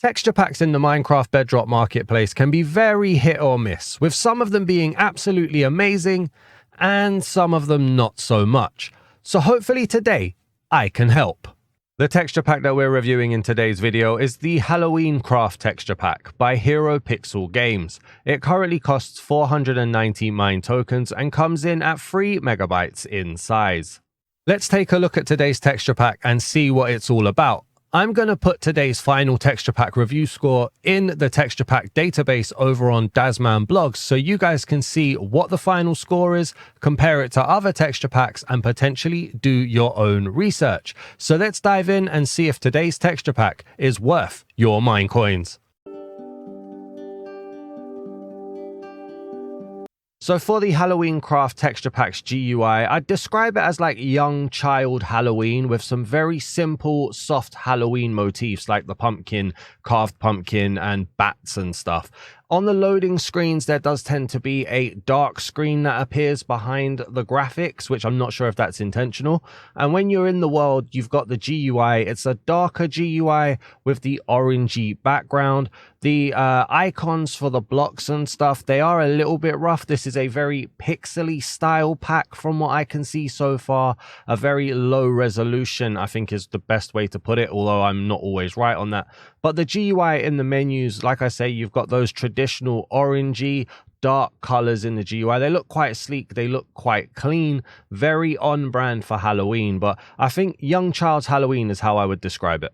Texture packs in the Minecraft Bedrock marketplace can be very hit or miss, with some of them being absolutely amazing and some of them not so much. So hopefully today I can help. The texture pack that we're reviewing in today's video is the Halloween Craft texture pack by HeroPixel Games. It currently costs 490 mine tokens and comes in at 3 megabytes in size. Let's take a look at today's texture pack and see what it's all about. I'm going to put today's final texture pack review score in the texture pack database over on Daz Man blogs so you guys can see what the final score is, compare it to other texture packs and potentially do your own research. So let's dive in and see if today's texture pack is worth your mine coins. So for the Halloween Craft Texture Packs GUI, I'd describe it as like young child Halloween with some very simple, soft Halloween motifs like the pumpkin, carved pumpkin, and bats and stuff. On the loading screens, there does tend to be a dark screen that appears behind the graphics, which I'm not sure if that's intentional. And when you're in the world, you've got the GUI. It's a darker GUI with the orangey background. The icons for the blocks and stuff, they are a little bit rough. This is a very pixely style pack from what I can see so far. A very low resolution, I think, is the best way to put it, although I'm not always right on that. But the GUI in the menus, like I say, you've got those traditional orangey dark colors in the GUI. They look quite sleek, they look quite clean, very on brand for Halloween, but I think young child's Halloween is how I would describe it.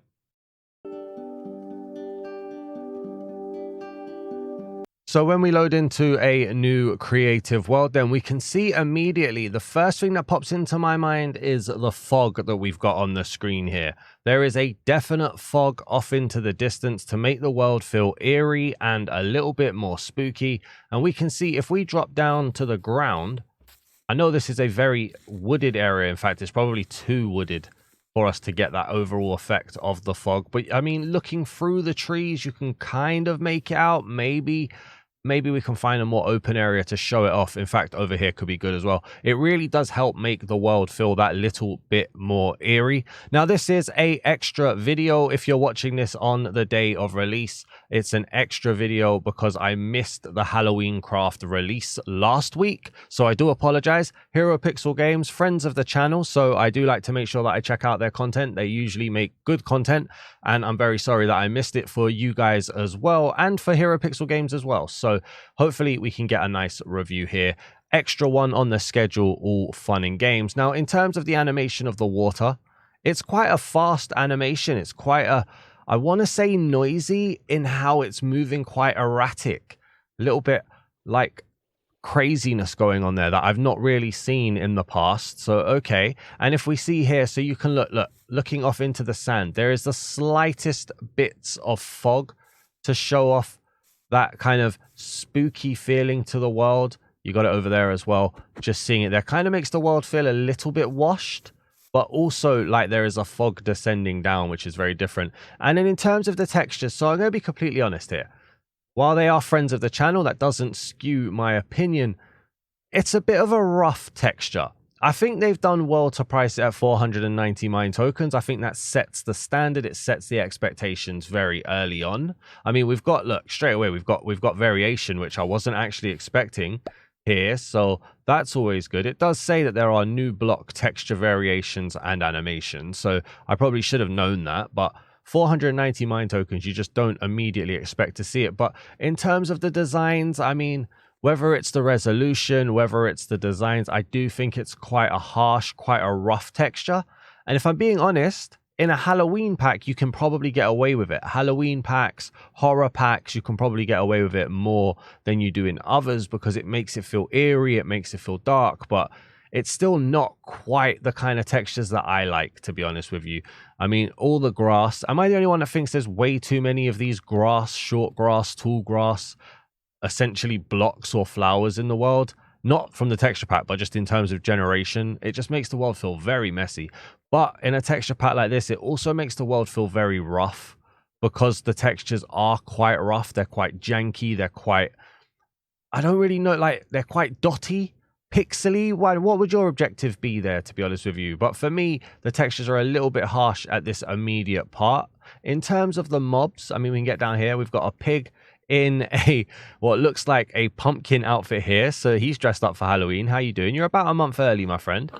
So when we load into a new creative world, then we can see immediately the first thing that pops into my mind is the fog that we've got on the screen here. There is a definite fog off into the distance to make the world feel eerie and a little bit more spooky. And we can see if we drop down to the ground, I know this is a very wooded area. In fact, it's probably too wooded for us to get that overall effect of the fog. But I mean, looking through the trees, you can kind of make it out. Maybe we can find a more open area to show it off. In fact, over here could be good as well. It really does help make the world feel that little bit more eerie. Now, this is an extra video. If you're watching this on the day of release, it's an extra video because I missed the Halloween Craft release last week. So I do apologize. HeroPixel Games, friends of the channel. So I do like to make sure that I check out their content. They usually make good content. And I'm very sorry that I missed it for you guys as well. And for HeroPixel Games as well. So hopefully we can get a nice review here. Extra one on the schedule, all fun and games. Now, in terms of the animation of the water, it's quite a fast animation. It's quite a, I want to say noisy in how it's moving, quite erratic. A little bit like craziness going on there that I've not really seen in the past. So, okay. And if we see here, so you can looking off into the sand, there is the slightest bits of fog to show off that kind of spooky feeling to the world. You got it over there as well. Just seeing it there kind of makes the world feel a little bit washed, but also like there is a fog descending down, which is very different. And then in terms of the textures, so I'm going to be completely honest here. While they are friends of the channel, that doesn't skew my opinion. It's a bit of a rough texture. I think they've done well to price it at 490 mine tokens. I think that sets the standard. It sets the expectations very early on. I mean, we've got, look, straight away, we've got variation, which I wasn't actually expecting here. So that's always good. It does say that there are new block texture variations and animations. So I probably should have known that, but 490 mine tokens, you just don't immediately expect to see it. But in terms of the designs, I mean, whether it's the resolution, whether it's the designs, I do think it's quite a harsh, quite a rough texture. And if I'm being honest, in a Halloween pack, you can probably get away with it. Halloween packs, horror packs, you can probably get away with it more than you do in others because it makes it feel eerie, it makes it feel dark, but it's still not quite the kind of textures that I like, to be honest with you. I mean, all the grass. Am I the only one that thinks there's way too many of these grass, short grass, tall grass, essentially blocks or flowers in the world? Not from the texture pack, but just in terms of generation. It just makes the world feel very messy. But in a texture pack like this, it also makes the world feel very rough because the textures are quite rough. They're quite janky. They're quite, I don't really know, like they're quite dotty. pixely. What would your objective be there, to be honest with you? But for me, the textures are a little bit harsh at this immediate part. In terms of the mobs, I mean, we can get down here. We've got a pig in a what looks like a pumpkin outfit here. So he's dressed up for Halloween. How you doing? You're about a month early, my friend.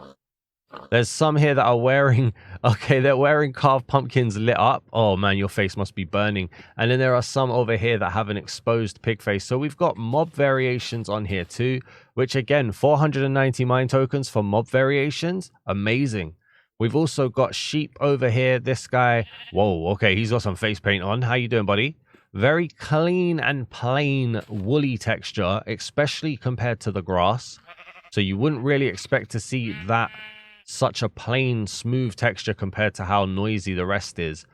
There's some here that are wearing, okay, they're wearing carved pumpkins lit up. Oh man, your face must be burning. And then there are some over here that have an exposed pig face. So we've got mob variations on here too, which again, 490 mine tokens for mob variations. Amazing. We've also got sheep over here. This guy, whoa, okay, he's got some face paint on. How you doing, buddy? Very clean and plain woolly texture, especially compared to the grass. So you wouldn't really expect to see that such a plain, smooth texture compared to how noisy the rest is.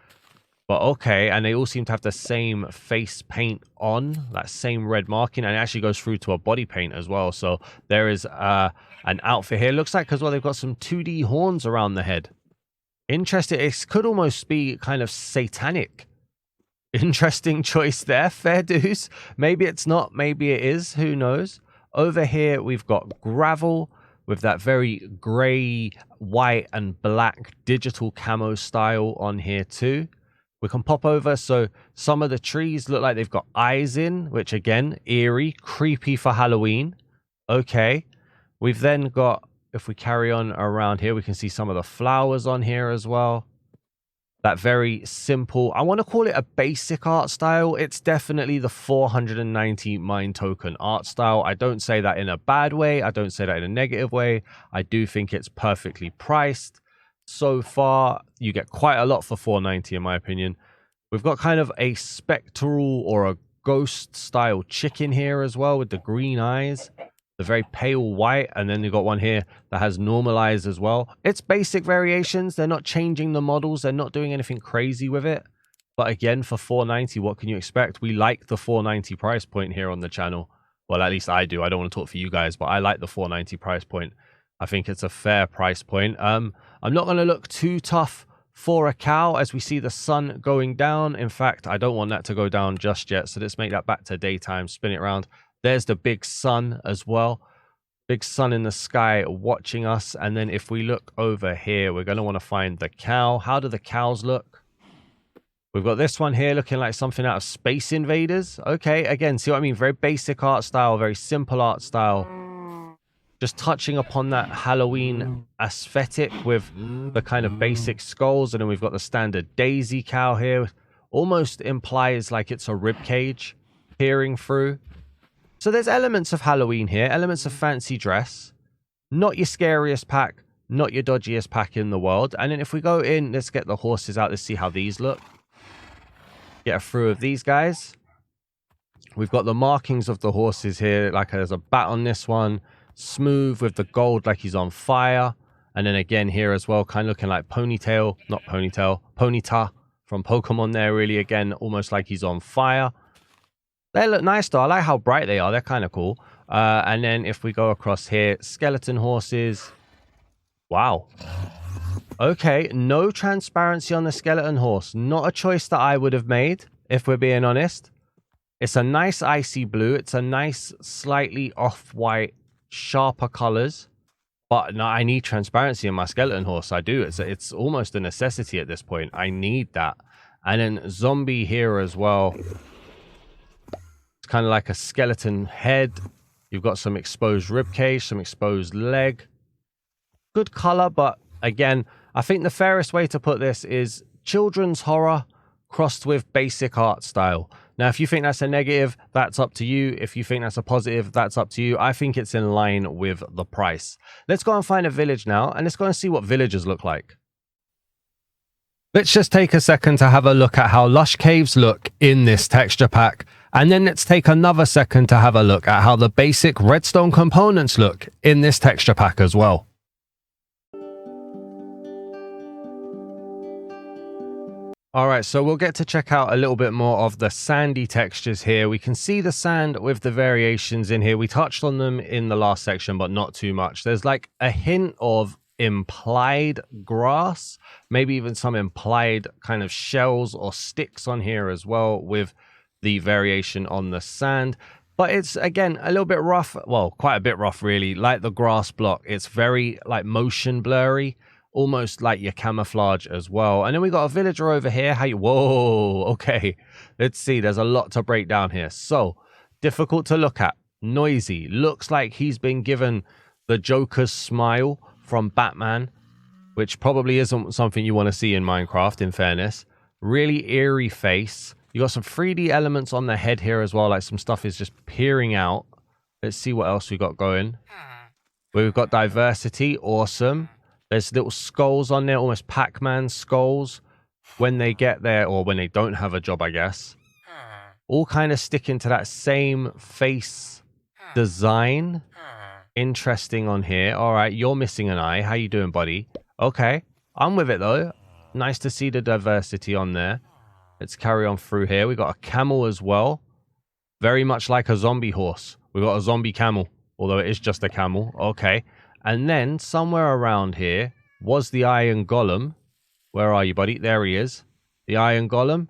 But okay, and they all seem to have the same face paint on, that same red marking, and it actually goes through to a body paint as well. So there is an outfit here. Looks like as well they've got some 2D horns around the head. Interesting. It could almost be kind of satanic. Interesting choice there, fair dues. Maybe it's not, maybe it is, who knows. Over here we've got gravel with that very grey, white and black digital camo style on here too. We can pop over, so some of the trees look like they've got eyes in, which again, eerie, creepy for Halloween. Okay, we've then got, if we carry on around here, we can see some of the flowers on here as well. That very simple, I want to call it a basic art style. It's definitely the 490 mine token art style. I don't say that in a bad way. I don't say that in a negative way. I do think it's perfectly priced. So far, you get quite a lot for 490 in my opinion. We've got kind of a spectral or a ghost style chicken here as well with the green eyes. The very pale white, and then you've got one here that has normalized as well. It's basic variations. They're not changing the models. They're not doing anything crazy with it. But again, for 490, what can you expect? We like the 490 price point here on the channel. Well, at least I do. I don't want to talk for you guys, but I like the 490 price point. I think it's a fair price point. I'm not going to look too tough for a cow as we see the sun going down. In fact, I don't want that to go down just yet. So let's make that back to daytime, spin it around. There's the big sun as well. Big sun in the sky watching us. And then if we look over here, we're going to want to find the cow. How do the cows look? We've got this one here looking like something out of Space Invaders. Okay, again, see what I mean? Very basic art style, very simple art style. Just touching upon that Halloween aesthetic with the kind of basic skulls. And then we've got the standard daisy cow here. Almost implies like it's a rib cage peering through. So there's elements of Halloween here, elements of fancy dress. Not your scariest pack, not your dodgiest pack in the world. And then if we go in, let's get the horses out. Let's see how these look. Get a through of these guys. We've got the markings of the horses here. Like there's a bat on this one. Smooth with the gold like he's on fire. And then again here as well, kind of looking like Ponytail. Not Ponytail, Ponyta from Pokemon there. Really, again, almost like he's on fire. They look nice though. I like how bright they are. They're kind of cool. And then if we go across here, skeleton horses. Wow. Okay, no transparency on the skeleton horse. Not a choice that I would have made, if we're being honest. It's a nice icy blue. It's a nice slightly off-white, sharper colors. But no, I need transparency in my skeleton horse. I do. It's almost a necessity at this point. I need that. And then zombie here as well. Kind of like a skeleton head. You've got some exposed rib cage, some exposed leg. Good color, but again, I think the fairest way to put this is children's horror crossed with basic art style. Now, if you think that's a negative, that's up to you. If you think that's a positive, that's up to you. I think it's in line with the price. Let's go and find a village now, and let's go and see what villagers look like. Let's just take a second to have a look at how lush caves look in this texture pack. And then let's take another second to have a look at how the basic redstone components look in this texture pack as well. Alright, so we'll get to check out a little bit more of the sandy textures here. We can see the sand with the variations in here. We touched on them in the last section, but not too much. There's like a hint of implied grass, maybe even some implied kind of shells or sticks on here as well with the variation on the sand. But it's, again, a little bit rough. Well, quite a bit rough, really. Like the grass block, it's very, like, motion blurry. Almost like your camouflage as well. And then we got a villager over here. How you... Whoa, okay. Let's see. There's a lot to break down here. So, difficult to look at. Noisy. Looks like he's been given the Joker's smile from Batman, which probably isn't something you want to see in Minecraft, in fairness. Really eerie face. You got some 3D elements on the head here as well, like some stuff is just peering out. Let's see what else we got going. We've got diversity, awesome. There's little skulls on there, almost Pac-Man skulls when they get there, or when they don't have a job, I guess. All kind of sticking to that same face design. Interesting on here. All right, you're missing an eye. How you doing, buddy? Okay, I'm with it though. Nice to see the diversity on there. Let's carry on through here. We got a camel as well. Very much like a zombie horse. We got a zombie camel, although it is just a camel. Okay. And then somewhere around here was the iron golem. Where are you, buddy? There he is. The iron golem.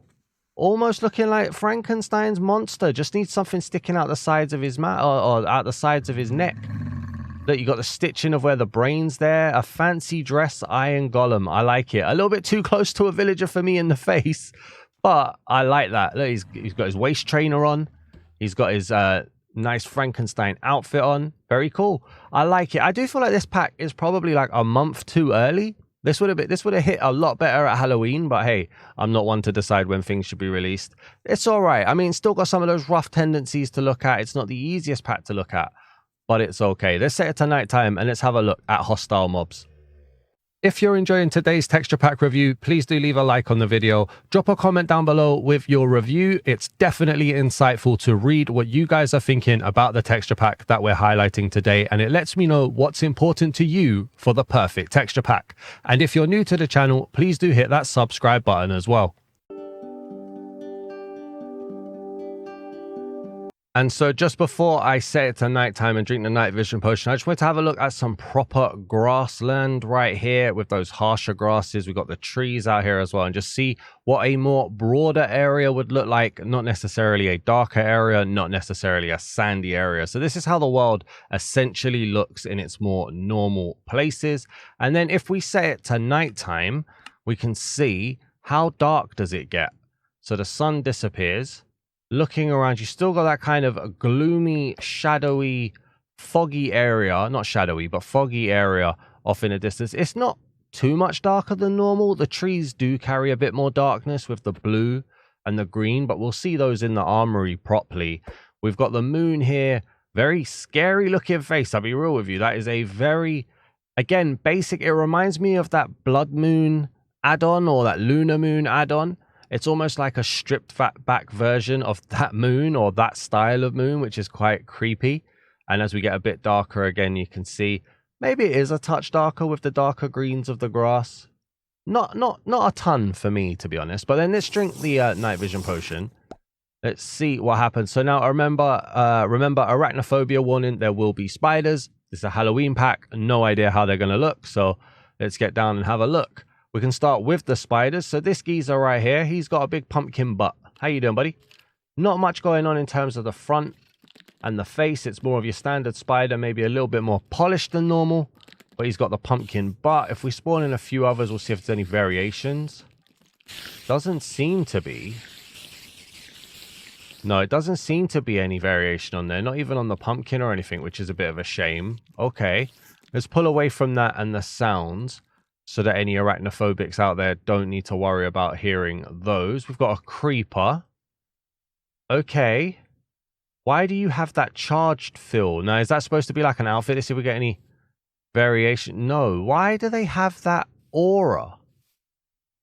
Almost looking like Frankenstein's monster. Just needs something sticking out the sides of his mouth, or out the sides of his neck. Look, you got the stitching of where the brain's there. A fancy dress iron golem. I like it. A little bit too close to a villager for me in the face. But I like that. Look, he's got his waist trainer on. He's got his nice Frankenstein outfit on. Very cool. I like it. I do feel like this pack is probably like a month too early. This would have hit a lot better at Halloween, but hey, I'm not one to decide when things should be released. It's all right. I mean, still got some of those rough tendencies to look at. It's not the easiest pack to look at, but it's okay. Let's set it to nighttime and let's have a look at hostile mobs. If you're enjoying today's texture pack review, please do leave a like on the video. Drop a comment down below with your review. It's definitely insightful to read what you guys are thinking about the texture pack that we're highlighting today, and it lets me know what's important to you for the perfect texture pack. And if you're new to the channel, please do hit that subscribe button as well. And so just before I set it to nighttime and drink the night vision potion, I just wanted to have a look at some proper grassland right here with those harsher grasses. We've got the trees out here as well, and just see what a more broader area would look like. Not necessarily a darker area, not necessarily a sandy area. So this is how the world essentially looks in its more normal places. And then if we set it to nighttime, we can see how dark does it get. So the sun disappears. Looking around, you still got that kind of gloomy, shadowy, foggy area. Not shadowy, but foggy area off in the distance. It's not too much darker than normal. The trees do carry a bit more darkness with the blue and the green, but we'll see those in the armory properly. We've got the moon here. Very scary looking face. I'll be real with you. That is a very, again, basic. It reminds me of that blood moon add-on or that lunar moon add-on. It's almost like a stripped back version of that moon or that style of moon, which is quite creepy. And as we get a bit darker again, you can see maybe it is a touch darker with the darker greens of the grass. Not a ton for me, to be honest. But then let's drink the night vision potion. Let's see what happens. So now remember arachnophobia warning. There will be spiders. This is a Halloween pack. No idea how they're going to look. So let's get down and have a look. We can start with the spiders. So this geezer right here, he's got a big pumpkin butt. How you doing, buddy? Not much going on in terms of the front and the face. It's more of your standard spider, maybe a little bit more polished than normal. But he's got the pumpkin butt. If we spawn in a few others, we'll see if there's any variations. Doesn't seem to be. No, it doesn't seem to be any variation on there. Not even on the pumpkin or anything, which is a bit of a shame. Okay, let's pull away from that and the sounds, so that any arachnophobics out there don't need to worry about hearing those. We've got a creeper. Okay. Why do you have that charged fill? Now, is that supposed to be like an outfit? Let's see if we get any variation. No. Why do they have that aura?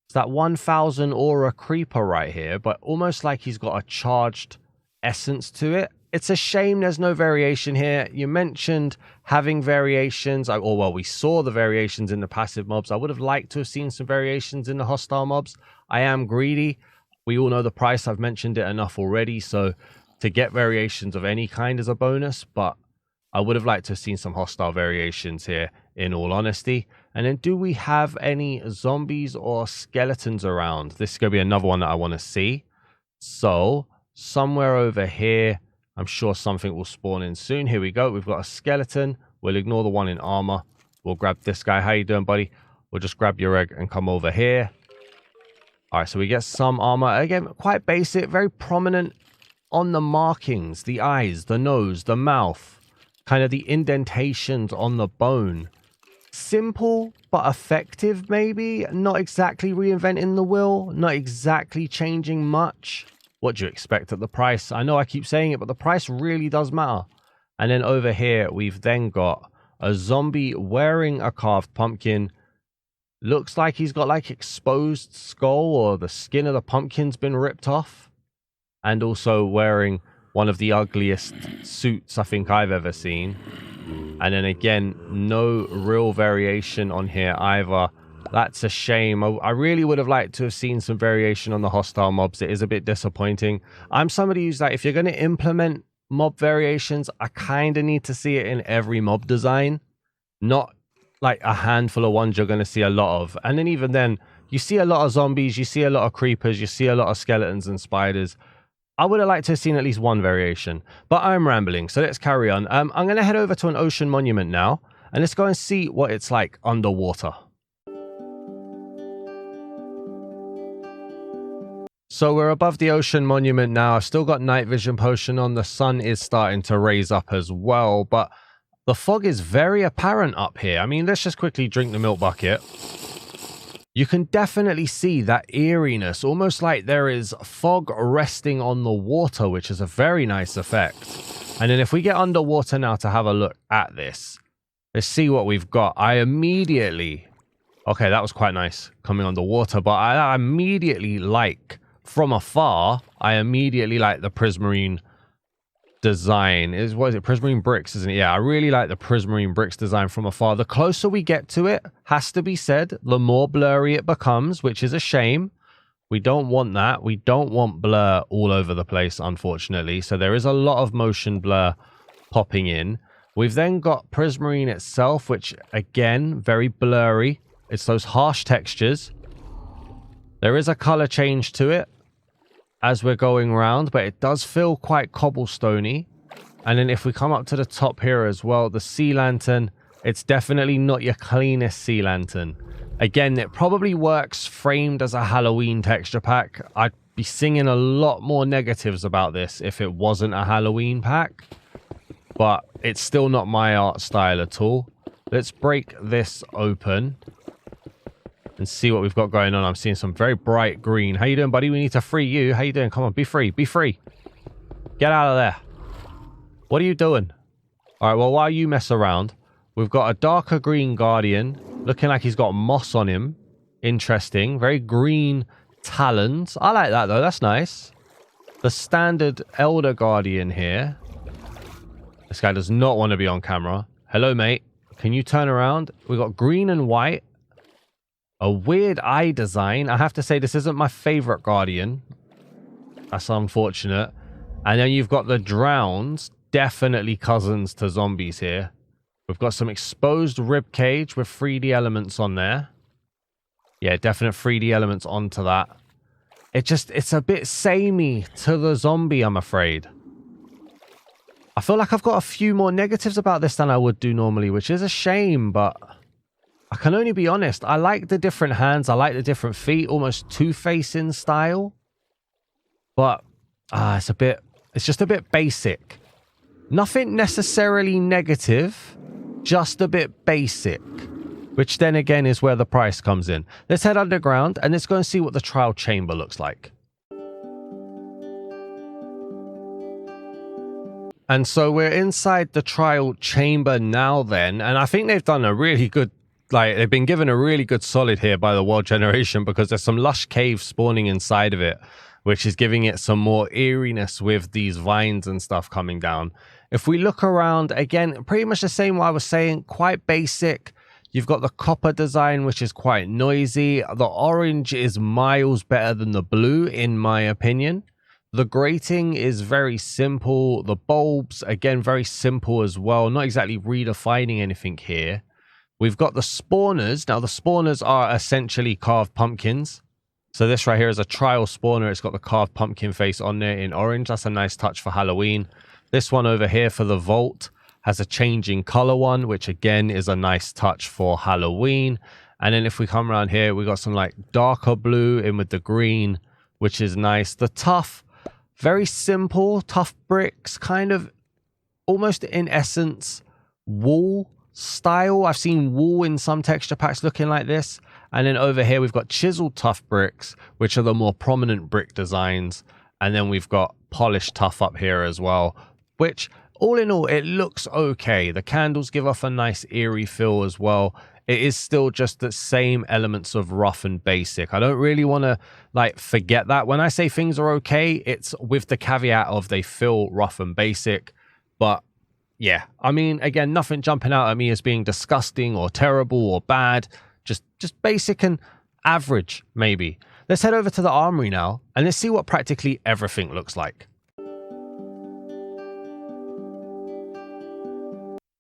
It's that 1000 aura creeper right here, but almost like he's got a charged essence to it. It's a shame there's no variation here. You mentioned having variations, or well, we saw the variations in the passive mobs. I would have liked to have seen some variations in the hostile mobs. I am greedy. We all know the price. I've mentioned it enough already. So to get variations of any kind is a bonus, but I would have liked to have seen some hostile variations here, in all honesty. And then do we have any zombies or skeletons around? This is going to be another one that I want to see. So somewhere over here, I'm sure something will spawn in soon. Here we go. We've got a skeleton. We'll ignore the one in armor. We'll grab this guy. How you doing, buddy? We'll just grab your egg and come over here. All right, so we get some armor. Again, quite basic, very prominent on the markings, the eyes, the nose, the mouth, kind of the indentations on the bone. Simple, but effective, maybe. Not exactly reinventing the wheel, not exactly changing much. What do you expect at the price? I know I keep saying it, but the price really does matter. And then over here, we've then got a zombie wearing a carved pumpkin. Looks like he's got like exposed skull, or the skin of the pumpkin's been ripped off. And also wearing one of the ugliest suits I think I've ever seen. And then again, no real variation on here either. That's a shame. I really would have liked to have seen some variation on the hostile mobs. It is a bit disappointing. I'm somebody who's like, if you're going to implement mob variations, I kind of need to see it in every mob design. Not like a handful of ones you're going to see a lot of. And then even then, you see a lot of zombies, you see a lot of creepers, you see a lot of skeletons and spiders. I would have liked to have seen at least one variation, but I'm rambling, so let's carry on. I'm going to head over to an ocean monument now, and let's go and see what it's like underwater. So we're above the ocean monument now. I've still got night vision potion on. The sun is starting to raise up as well, but the fog is very apparent up here. I mean, let's just quickly drink the milk bucket. You can definitely see that eeriness, almost like there is fog resting on the water, which is a very nice effect. And then if we get underwater now to have a look at this, let's see what we've got. I immediately, okay, that was quite nice coming underwater, but I immediately like, from afar, I immediately like the prismarine design. What is it? Prismarine bricks, isn't it? Yeah, I really like the prismarine bricks design from afar. The closer we get to it, has to be said, the more blurry it becomes, which is a shame. We don't want that. We don't want blur all over the place, unfortunately. So there is a lot of motion blur popping in. We've then got prismarine itself, which again, very blurry. It's those harsh textures. There is a color change to it as we're going around, but it does feel quite cobblestoney. And then if we come up to the top here as well, the sea lantern, it's definitely not your cleanest sea lantern. Again, it probably works framed as a Halloween texture pack. I'd be singing a lot more negatives about this if it wasn't a Halloween pack, but it's still not my art style at all. Let's break this open and see what we've got going on. I'm seeing some very bright green. How you doing, buddy? We need to free you. How you doing? Come on, be free. Be free. Get out of there. What are you doing? All right, well, while you mess around, we've got a darker green guardian, looking like he's got moss on him. Interesting. Very green talons. I like that, though. That's nice. The standard elder guardian here. This guy does not want to be on camera. Hello, mate. Can you turn around? We've got green and white. A weird eye design. I have to say, this isn't my favorite guardian. That's unfortunate. And then you've got the drowns. Definitely cousins to zombies here. We've got some exposed rib cage with 3D elements on there. Yeah, definite 3D elements onto that. It's a bit samey to the zombie, I'm afraid. I feel like I've got a few more negatives about this than I would do normally, which is a shame, but I can only be honest. I like the different hands. I like the different feet, almost two-facing style. But it's just a bit basic. Nothing necessarily negative, just a bit basic. Which then again is where the price comes in. Let's head underground and let's go and see what the trial chamber looks like. And so we're inside the trial chamber now then, and I think they've done a really good, like, they've been given a really good solid here by the world generation, because there's some lush caves spawning inside of it, which is giving it some more eeriness with these vines and stuff coming down. If we look around, again, pretty much the same what I was saying, quite basic. You've got the copper design, which is quite noisy. The orange is miles better than the blue, in my opinion. The grating is very simple. The bulbs, again, very simple as well. Not exactly redefining anything here. We've got the spawners. Now, the spawners are essentially carved pumpkins. So this right here is a trial spawner. It's got the carved pumpkin face on there in orange. That's a nice touch for Halloween. This one over here for the vault has a changing color one, which again is a nice touch for Halloween. And then if we come around here, we got some like darker blue in with the green, which is nice. The tough, very simple, tough bricks, kind of almost in essence wool style. I've seen wool in some texture packs looking like this. And then over here, we've got chiseled tough bricks, which are the more prominent brick designs. And then we've got polished tough up here as well, which all in all, it looks okay. The candles give off a nice eerie feel as well. It is still just the same elements of rough and basic. I don't really want to like forget that. When I say things are okay, it's with the caveat of they feel rough and basic. But yeah, I mean, again, nothing jumping out at me as being disgusting or terrible or bad. Just basic and average, maybe. Let's head over to the Armoury now, and let's see what practically everything looks like.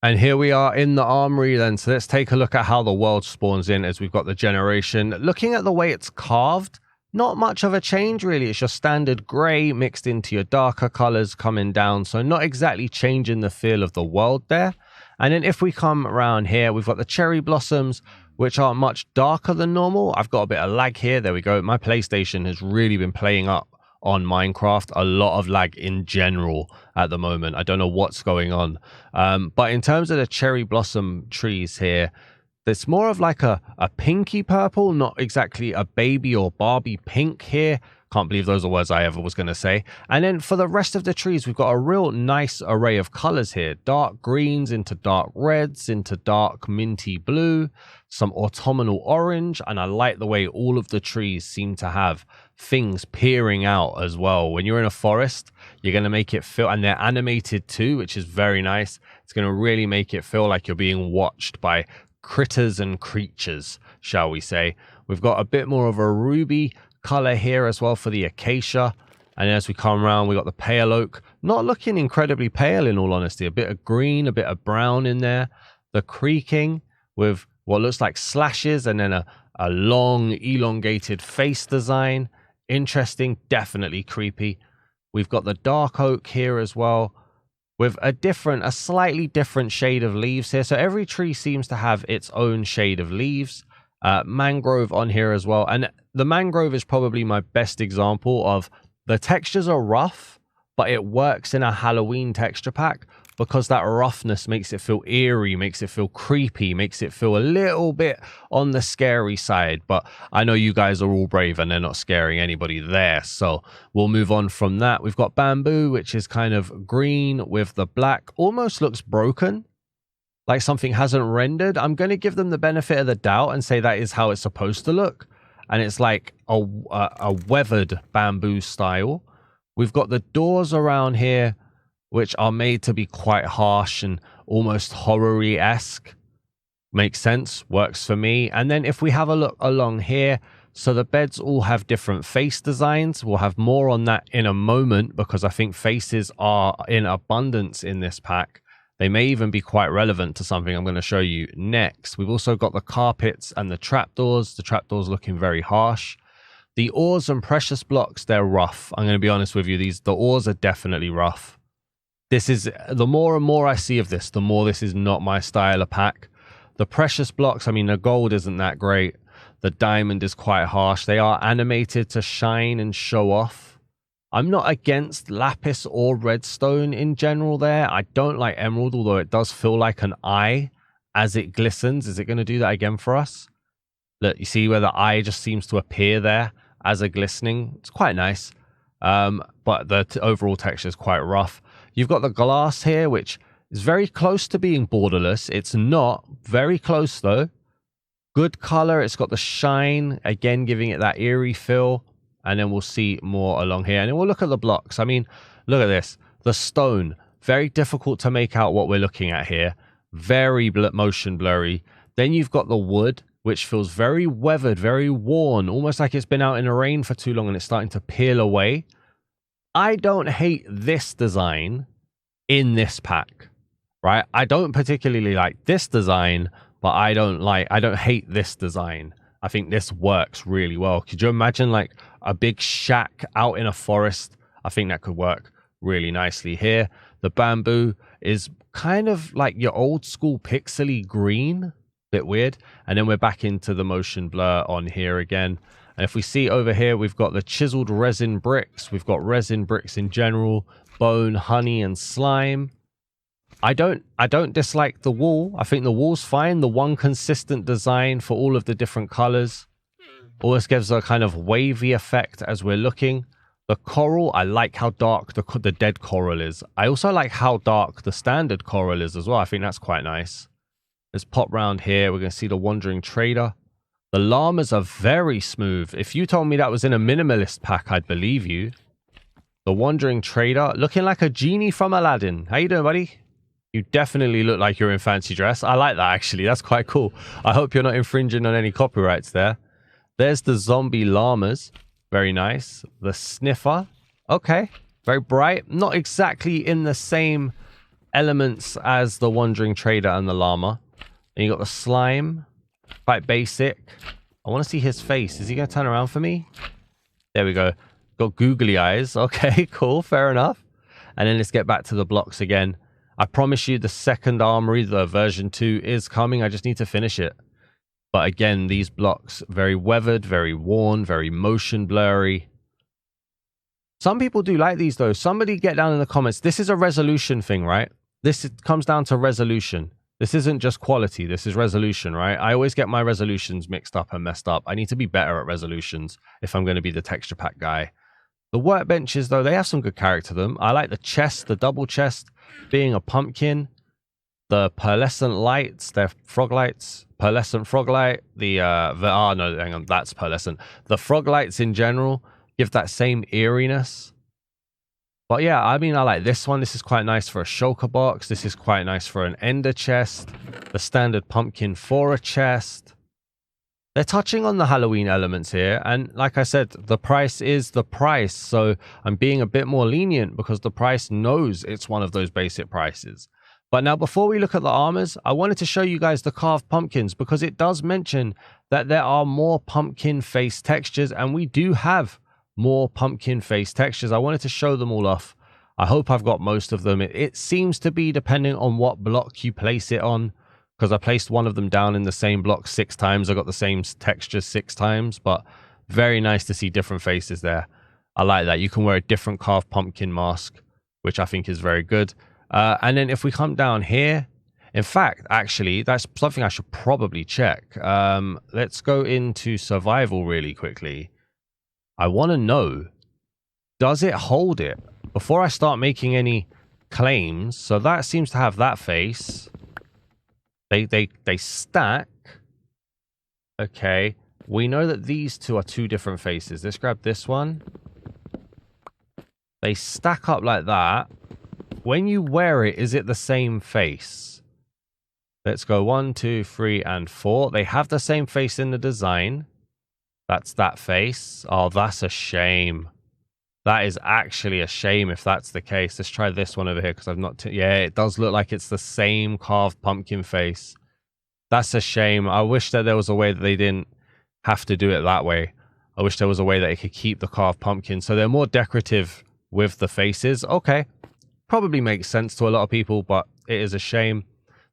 And here we are in the Armoury then, so let's take a look at how the world spawns in as we've got the generation. Looking at the way it's carved, not much of a change really. It's your standard grey mixed into your darker colours coming down, so not exactly changing the feel of the world there. And then if we come around here, we've got the cherry blossoms, which are much darker than normal. I've got a bit of lag here. There we go. My PlayStation has really been playing up on Minecraft. A lot of lag in general at the moment. I don't know what's going on. But in terms of the cherry blossom trees here, it's more of like a pinky purple, not exactly a baby or Barbie pink here. Can't believe those are words I ever was going to say. And then for the rest of the trees, we've got a real nice array of colors here. Dark greens into dark reds, into dark minty blue, some autumnal orange. And I like the way all of the trees seem to have things peering out as well. When you're in a forest, you're going to make it feel, and they're animated too, which is very nice. It's going to really make it feel like you're being watched by critters and creatures, shall we say. We've got a bit more of a ruby color here as well for the acacia. And as we come around, we got the pale oak, not looking incredibly pale in all honesty. A bit of green, a bit of brown in there. The creaking with what looks like slashes and then a long elongated face design. Interesting, definitely creepy. We've got the dark oak here as well with a slightly different shade of leaves here. So every tree seems to have its own shade of leaves. Mangrove on here as well. And the mangrove is probably my best example of the textures are rough, but it works in a Halloween texture pack because that roughness makes it feel eerie, makes it feel creepy, makes it feel a little bit on the scary side. But I know you guys are all brave and they're not scaring anybody there. So we'll move on from that. We've got bamboo, which is kind of green with the black, almost looks broken, like something hasn't rendered. I'm going to give them the benefit of the doubt and say that is how it's supposed to look. And it's like a weathered bamboo style. We've got the doors around here, which are made to be quite harsh and almost horror-y-esque. Makes sense, works for me. And then if we have a look along here, so the beds all have different face designs. We'll have more on that in a moment because I think faces are in abundance in this pack. They may even be quite relevant to something I'm going to show you next. We've also got the carpets and the trapdoors. The trapdoors looking very harsh. The ores and precious blocks, they're rough. I'm going to be honest with you. The ores are definitely rough. This is, the more and more I see of this, the more this is not my style of pack. The precious blocks, I mean, the gold isn't that great. The diamond is quite harsh. They are animated to shine and show off. I'm not against lapis or redstone in general there. I don't like emerald, although it does feel like an eye as it glistens. Is it going to do that again for us? Look, you see where the eye just seems to appear there as a glistening. It's quite nice. But the overall texture is quite rough. You've got the glass here, which is very close to being borderless. It's not. Very close, though. Good color. It's got the shine, again, giving it that eerie feel. And then we'll see more along here. And then we'll look at the blocks. I mean, look at this. The stone. Very difficult to make out what we're looking at here. Very motion blurry. Then you've got the wood, which feels very weathered, very worn. Almost like it's been out in the rain for too long and it's starting to peel away. I don't hate this design in this pack, right? I don't particularly like this design, but I don't hate this design. I think this works really well. Could you imagine like a big shack out in a forest? I think that could work really nicely here. The bamboo is kind of like your old school pixely green, bit weird. And then we're back into the motion blur on here again. And if we see over here, we've got the chiseled resin bricks. We've got resin bricks in general, bone, honey, and slime. I don't dislike the wall. I think the wall's fine. The one consistent design for all of the different colors always gives a kind of wavy effect as we're looking. The coral, I like how dark the dead coral is. I also like how dark the standard coral is as well. I think that's quite nice. Let's pop round here. We're going to see the Wandering Trader. The llamas are very smooth. If you told me that was in a minimalist pack, I'd believe you. The Wandering Trader, looking like a genie from Aladdin. How you doing, buddy? You definitely look like you're in fancy dress. I like that, actually. That's quite cool. I hope you're not infringing on any copyrights there. There's the zombie llamas. Very nice. The sniffer. Okay. Very bright. Not exactly in the same elements as the Wandering Trader and the llama. And you got the slime. Quite basic. I want to see his face. Is he going to turn around for me? There we go. Got googly eyes. Okay, cool. Fair enough. And then let's get back to the blocks again. I promise you the second Armoury, the version 2, is coming. I just need to finish it. But again, these blocks, very weathered, very worn, very motion blurry. Some people do like these though. Somebody get down in the comments. This is a resolution thing, right? This comes down to resolution. This isn't just quality. This is resolution, right? I always get my resolutions mixed up and messed up. I need to be better at resolutions if I'm going to be the texture pack guy. The workbenches though, they have some good character to them. I like the chest, the double chest being a pumpkin. The pearlescent lights, they're frog lights. Pearlescent frog light. No, hang on, that's pearlescent. The frog lights in general give that same eeriness. But yeah, I mean, I like this one. This is quite nice for a shulker box. This is quite nice for an ender chest. The standard pumpkin for a chest. They're touching on the Halloween elements here. And like I said, the price is the price. So I'm being a bit more lenient because the price knows it's one of those basic prices. But now before we look at the armors, I wanted to show you guys the carved pumpkins because it does mention that there are more pumpkin face textures and we do have more pumpkin face textures. I wanted to show them all off. I hope I've got most of them. It seems to be depending on what block you place it on because I placed one of them down in the same block 6 times. I got the same texture 6 times, but very nice to see different faces there. I like that. You can wear a different carved pumpkin mask, which I think is very good. And then if we come down here, in fact, actually, that's something I should probably check. Let's go into survival really quickly. I want to know, does it hold it? Before I start making any claims, so that seems to have that face. They stack. Okay, we know that these two are 2 different faces. Let's grab this one. They stack up like that. When you wear it, is it the same face? Let's go 1, 2, 3, and 4. They have the same face in the design. That's that face. Oh, that's a shame. That is actually a shame if that's the case. Let's try this one over here because I've not... Yeah, it does look like it's the same carved pumpkin face. That's a shame. I wish that there was a way that they didn't have to do it that way. I wish there was a way that it could keep the carved pumpkin. So they're more decorative with the faces. Okay. Probably makes sense to a lot of people, but it is a shame.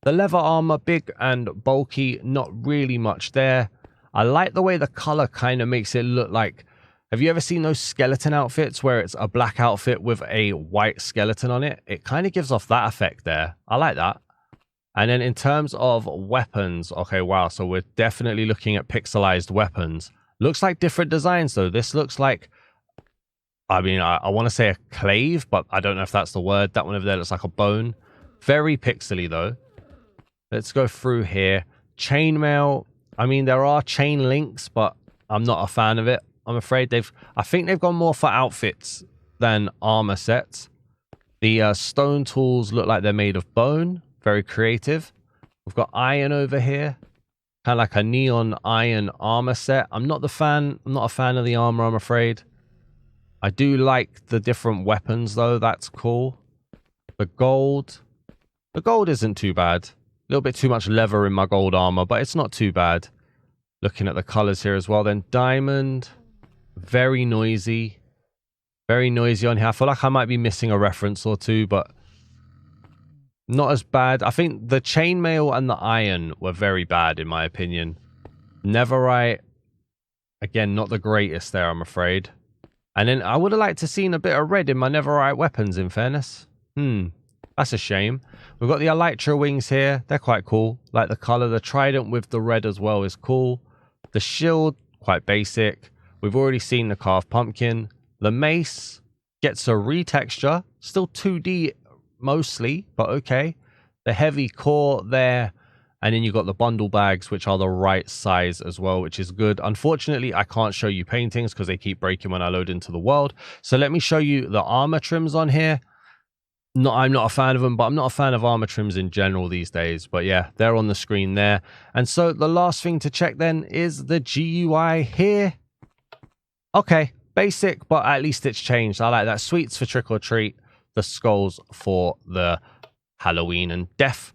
The leather armor, big and bulky, not really much there. I like the way the color kind of makes it look like... Have you ever seen those skeleton outfits where it's a black outfit with a white skeleton on it? It kind of gives off that effect there. I like that. And then in terms of weapons, okay, wow. So we're definitely looking at pixelized weapons. Looks like different designs though. This looks like, I mean, I want to say a clave, but I don't know if that's the word. That one over there looks like a bone. Very pixely though. Let's go through here. Chainmail. I mean, there are chain links, but I'm not a fan of it. I'm afraid I think they've gone more for outfits than armor sets. The stone tools look like they're made of bone. Very creative. We've got iron over here. Kind of like a neon iron armor set. I'm not a fan of the armor, I'm afraid. I do like the different weapons though. That's cool. The gold isn't too bad. A little bit too much leather in my gold armor, but it's not too bad. Looking at the colors here as well. Then diamond. Very noisy. Very noisy on here. I feel like I might be missing a reference or two, but not as bad. I think the chainmail and the iron were very bad, in my opinion. Netherite, again, not the greatest there, I'm afraid. And then I would have liked to seen a bit of red in my Netherite weapons, in fairness. That's a shame. We've got the elytra wings here. They're quite cool. Like the color. The trident with the red as well is cool. The shield, quite basic. We've already seen the carved pumpkin. The mace gets a retexture. Still 2D mostly, but okay. The heavy core there. And then you've got the bundle bags, which are the right size as well, which is good. Unfortunately, I can't show you paintings because they keep breaking when I load into the world. So let me show you the armor trims on here. No, I'm not a fan of them, but I'm not a fan of armor trims in general these days. But yeah, they're on the screen there. And so the last thing to check then is the GUI here. Okay, basic, but at least it's changed. I like that. Sweets for trick or treat. The skulls for the Halloween and death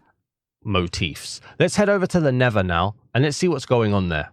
motifs. Let's head over to the Nether now and let's see what's going on there.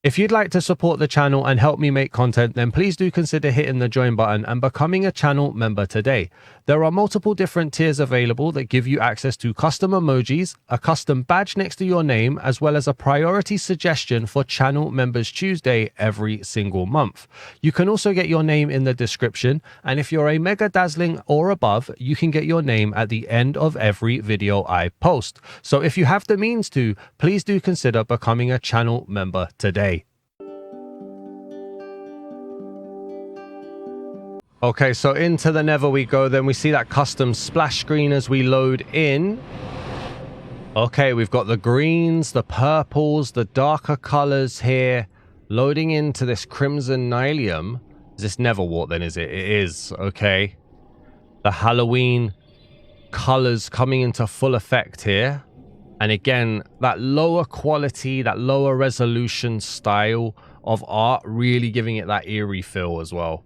If you'd like to support the channel and help me make content, then please do consider hitting the join button and becoming a channel member today. There are multiple different tiers available that give you access to custom emojis, a custom badge next to your name, as well as a priority suggestion for Channel Members Tuesday every single month. You can also get your name in the description, and if you're a Mega Dazzling or above, you can get your name at the end of every video I post. So if you have the means to, please do consider becoming a channel member today. Okay, so into the Nether we go. Then we see that custom splash screen as we load in. Okay, we've got the greens, the purples, the darker colors here. Loading into this crimson nylium. Is this Netherwart then, is it? It is, okay. The Halloween colors coming into full effect here. And again, that lower quality, that lower resolution style of art really giving it that eerie feel as well.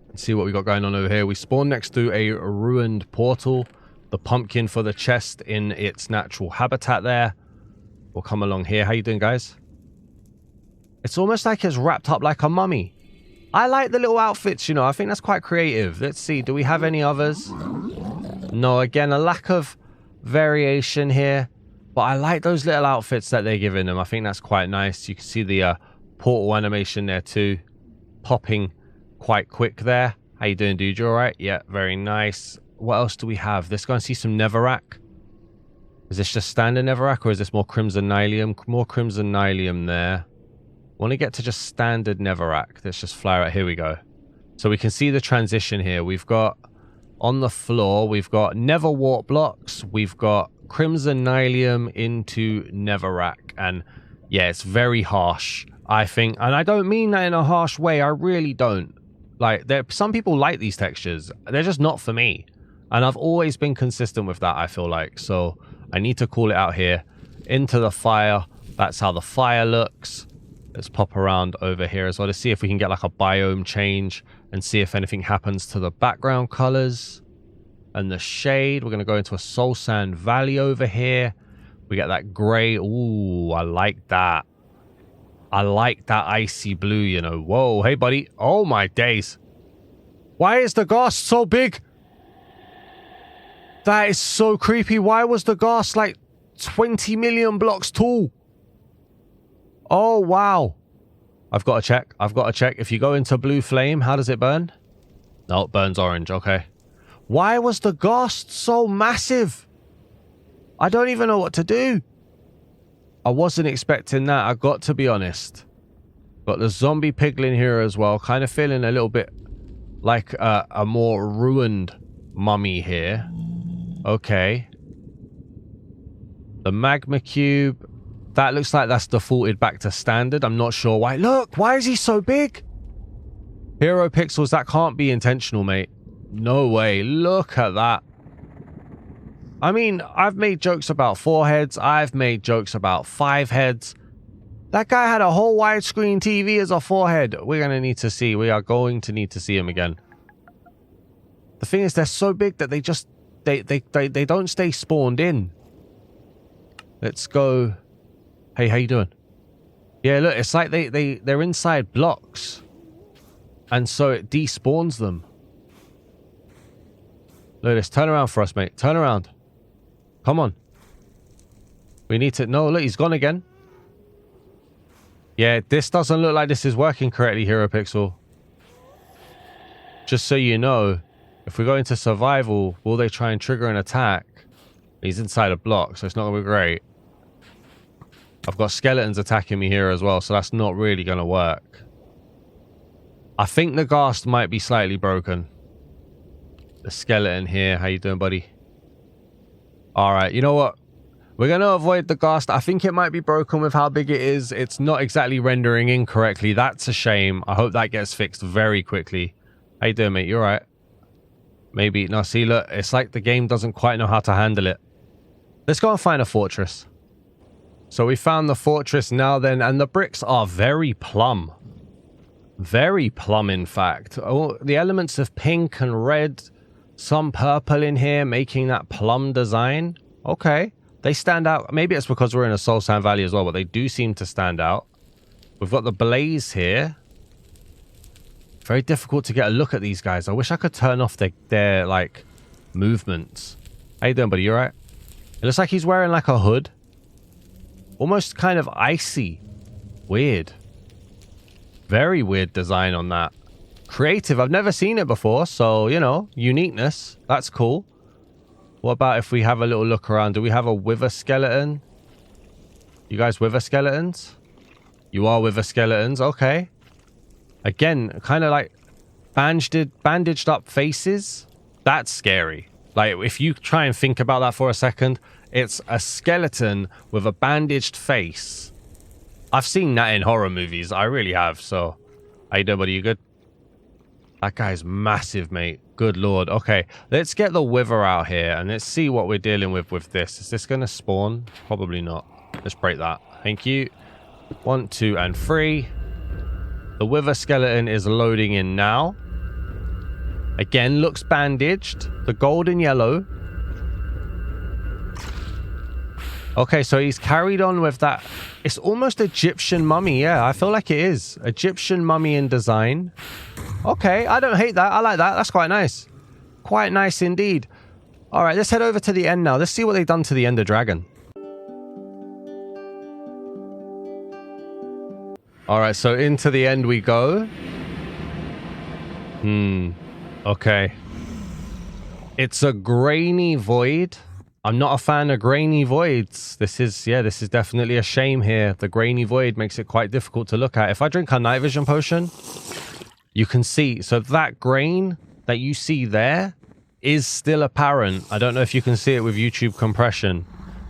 Let's see what we got going on over here. We spawn next to a ruined portal. The pumpkin for the chest in its natural habitat there. We'll come along here. How you doing, guys? It's almost like it's wrapped up like a mummy. I like the little outfits, you know. I think that's quite creative. Let's see. Do we have any others? No, again, a lack of variation here. But I like those little outfits that they're giving them. I think that's quite nice. You can see the portal animation there too. Popping quite quick there. How you doing, dude? You all right? Yeah, very nice. What else do we have? Let's go and see some Netherrack. Is this just standard Netherrack or is this more Crimson Nylium? More Crimson Nylium there. Want to get to just standard Netherrack. Let's just fly right. Here we go. So we can see the transition here. We've got on the floor, we've got Netherwart blocks. We've got Crimson Nylium into Netherrack. And yeah, it's very harsh, I think. And I don't mean that in a harsh way. I really don't. Like, some people like these textures. They're just not for me. And I've always been consistent with that, I feel like. So I need to call it out here. Into the fire. That's how the fire looks. Let's pop around over here as well to see if we can get like a biome change and see if anything happens to the background colors and the shade. We're going to go into a Soul Sand Valley over here. We get that gray. Ooh, I like that. I like that icy blue, you know. Whoa, hey, buddy. Oh, my days. Why is the ghast so big? That is so creepy. Why was the ghast like 20 million blocks tall? Oh, wow. I've got to check. I've got to check. If you go into blue flame, how does it burn? No, it burns orange. Okay. Why was the ghast so massive? I don't even know what to do. I wasn't expecting that. I got to be honest. Got the zombie piglin here as well. Kind of feeling a little bit like a more ruined mummy here. Okay. The magma cube. That looks like that's defaulted back to standard. I'm not sure why. Look, why is he so big? HeroPixels, that can't be intentional, mate. No way. Look at that. I mean, I've made jokes about 4 heads. I've made jokes about 5 heads. That guy had a whole widescreen TV as a 4-head. We're going to need to see. We are going to need to see him again. The thing is, they're so big that they just... They don't stay spawned in. Let's go... Hey, how you doing? Yeah, look, it's like they're inside blocks. And so it despawns them. Look at this. Turn around for us, mate. Turn around. Come on. We need to... No, look, he's gone again. Yeah, this doesn't look like this is working correctly, HeroPixel. Just so you know, if we go into survival, will they try and trigger an attack? He's inside a block, so it's not going to be great. I've got skeletons attacking me here as well, so that's not really going to work. I think the ghast might be slightly broken. The skeleton here. How you doing, buddy? Alright, you know what? We're going to avoid the ghast. I think it might be broken with how big it is. It's not exactly rendering incorrectly. That's a shame. I hope that gets fixed very quickly. How you doing, mate? You alright? Maybe. No, see, look. It's like the game doesn't quite know how to handle it. Let's go and find a fortress. So we found the fortress now then. And the bricks are very plum. Very plum, in fact. Oh, the elements of pink and red. Some purple in here, making that plum design. Okay. They stand out. Maybe it's because we're in a Soul Sand Valley as well, but they do seem to stand out. We've got the blaze here. Very difficult to get a look at these guys. I wish I could turn off their like, movements. How you doing, buddy? You alright? It looks like he's wearing like a hood. Almost kind of icy. Weird. Very weird design on that. Creative. I've never seen it before, so, you know, uniqueness. That's cool. What about if we have a little look around? Do we have a wither skeleton? You guys wither skeletons? You are wither skeletons. Okay. Again, kind of like bandaged up faces. That's scary. Like, if you try and think about that for a second, it's a skeleton with a bandaged face. I've seen that in horror movies. I really have, so... How you doing, buddy? You good? That guy's massive, mate. Good lord. Okay, let's get the wither out here and let's see what we're dealing with this. Is this going to spawn? Probably not. Let's break that. Thank you. 1, 2, and 3. The wither skeleton is loading in now. Again, looks bandaged. The gold and yellow. Okay, so he's carried on with that. It's almost Egyptian mummy. Yeah, I feel like it is. Egyptian mummy in design. Okay, I don't hate that. I like that. That's quite nice. Quite nice indeed. All right, let's head over to the end now. Let's see what they've done to the Ender Dragon. All right, so into the end we go. Okay. It's a grainy void. I'm not a fan of grainy voids. This is definitely a shame here. The grainy void makes it quite difficult to look at. If I drink a night vision potion, you can see. So that grain that you see there is still apparent. I don't know if you can see it with YouTube compression,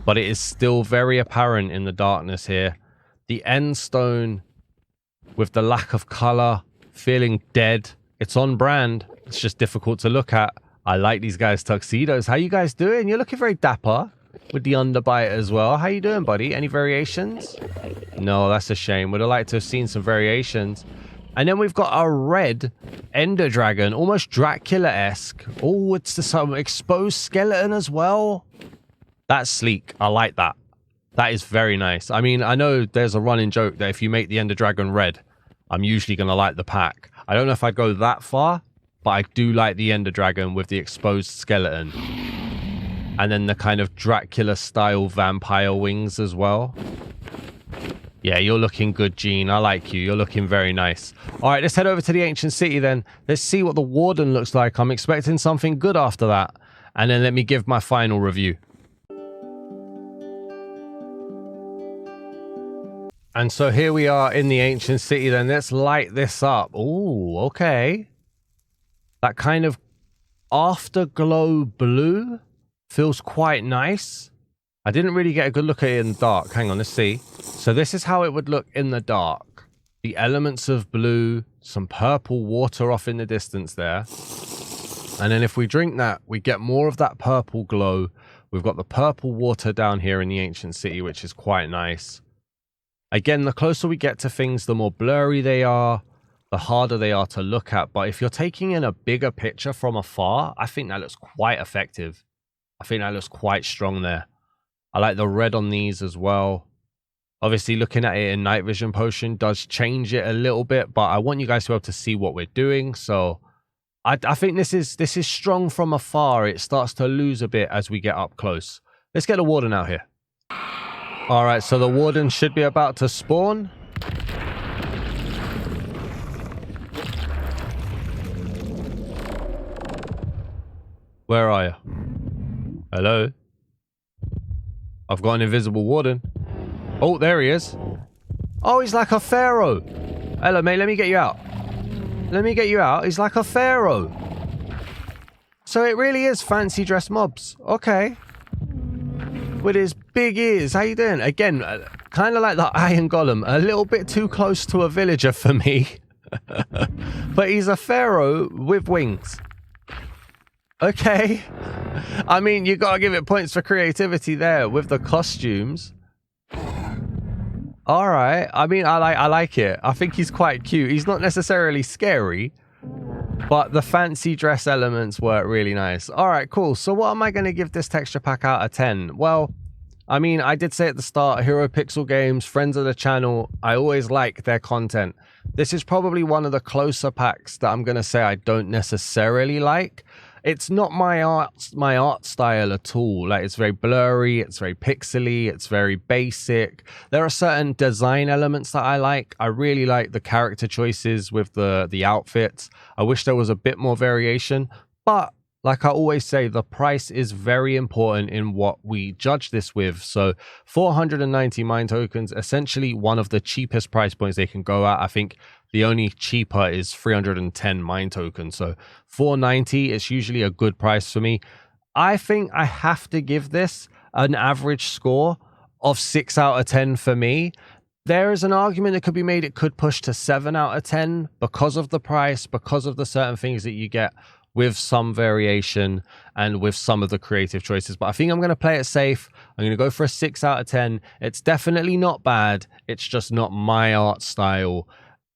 but it is still very apparent in the darkness here. The end stone with the lack of color, feeling dead. It's on brand. It's just difficult to look at. I like these guys' tuxedos. How you guys doing? You're looking very dapper with the underbite as well. How you doing, buddy? Any variations? No, that's a shame. Would have liked to have seen some variations. And then we've got a red Ender Dragon, almost Dracula-esque. Oh, it's some exposed skeleton as well. That's sleek. I like that. That is very nice. I mean, I know there's a running joke that if you make the Ender Dragon red, I'm usually going to like the pack. I don't know if I'd go that far, but I do like the Ender Dragon with the exposed skeleton. And then the kind of Dracula-style vampire wings as well. Yeah, you're looking good, Gene. I like you. You're looking very nice. All right, let's head over to the ancient city then. Let's see what the Warden looks like. I'm expecting something good after that. And then let me give my final review. And so here we are in the ancient city then. Let's light this up. Ooh, okay. That kind of afterglow blue feels quite nice. I didn't really get a good look at it in the dark. Hang on, let's see. So this is how it would look in the dark. The elements of blue, some purple water off in the distance there. And then if we drink that, we get more of that purple glow. We've got the purple water down here in the ancient city, which is quite nice. Again, the closer we get to things, the more blurry they are, the harder they are to look at. But if you're taking in a bigger picture from afar, I think that looks quite effective. I think that looks quite strong there. I like the red on these as well. Obviously, looking at it in night vision potion does change it a little bit, but I want you guys to be able to see what we're doing. So I think this is strong from afar. It starts to lose a bit as we get up close. Let's get the Warden out here. All right, so the Warden should be about to spawn. Where are you? Hello? I've got an invisible Warden. Oh, there he is. Oh, he's like a pharaoh. Hello, mate. Let me get you out. Let me get you out. He's like a pharaoh. So it really is fancy dress mobs. Okay. With his big ears. How you doing? Again, kind of like the Iron Golem. A little bit too close to a villager for me. But he's a pharaoh with wings. Okay. I mean, you gotta give it points for creativity there with the costumes. All right. I mean, I like it. I think he's quite cute. He's not necessarily scary, but the fancy dress elements work really nice. All right, cool. So what am I going to give this texture pack out of 10? Well, I mean, I did say at the start, HeroPixel Games, friends of the channel, I always like their content. This is probably one of the closer packs that I'm going to say I don't necessarily like. It's not my art style at all. Like, it's very blurry, it's very pixely, it's very basic. There are certain design elements that I like. I really like the character choices with the outfits. I wish there was a bit more variation, but like I always say, the price is very important in what we judge this with. So 490 mine tokens, essentially one of the cheapest price points they can go at. I think the only cheaper is 310 mine tokens. So 490 is usually a good price for me. I think I have to give this an average score of 6 out of 10 for me. There is an argument that could be made. It could push to 7 out of 10 because of the price, because of the certain things that you get with some variation and with some of the creative choices. But I think I'm going to play it safe. I'm going to go for a 6 out of 10. It's definitely not bad. It's just not my art style.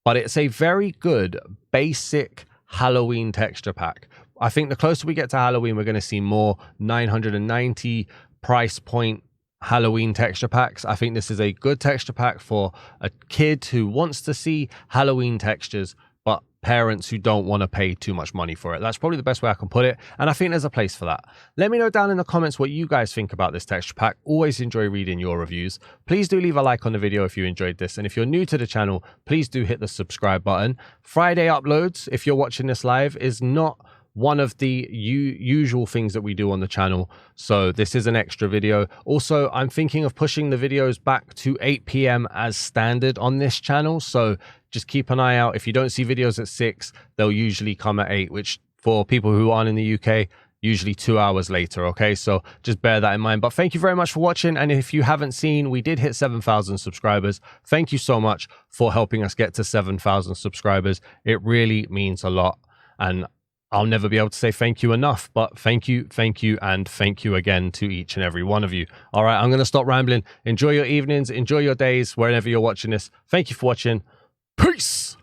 But it's a very good basic Halloween texture pack. I think the closer we get to Halloween, we're going to see more 990 price point Halloween texture packs. I think this is a good texture pack for a kid who wants to see Halloween textures, but parents who don't want to pay too much money for it. That's probably the best way I can put it, and I think there's a place for that. Let me know down in the comments what you guys think about this texture pack. Always enjoy reading your reviews. Please do leave a like on the video if you enjoyed this, and if you're new to the channel, please do hit the subscribe button. Friday uploads, if you're watching this live, is not one of the usual things that we do on the channel, so this is an extra video. Also, I'm thinking of pushing the videos back to 8 p.m. as standard on this channel, so just keep an eye out. If you don't see videos at 6, they'll usually come at 8, which for people who aren't in the UK, usually 2 hours later. Okay, so just bear that in mind. But thank you very much for watching, and if you haven't seen, we did hit 7,000 subscribers. Thank you so much for helping us get to 7,000 subscribers. It really means a lot, and I'll never be able to say thank you enough, but thank you, and thank you again to each and every one of you. All right, I'm going to stop rambling. Enjoy your evenings, enjoy your days, wherever you're watching this. Thank you for watching. Peace!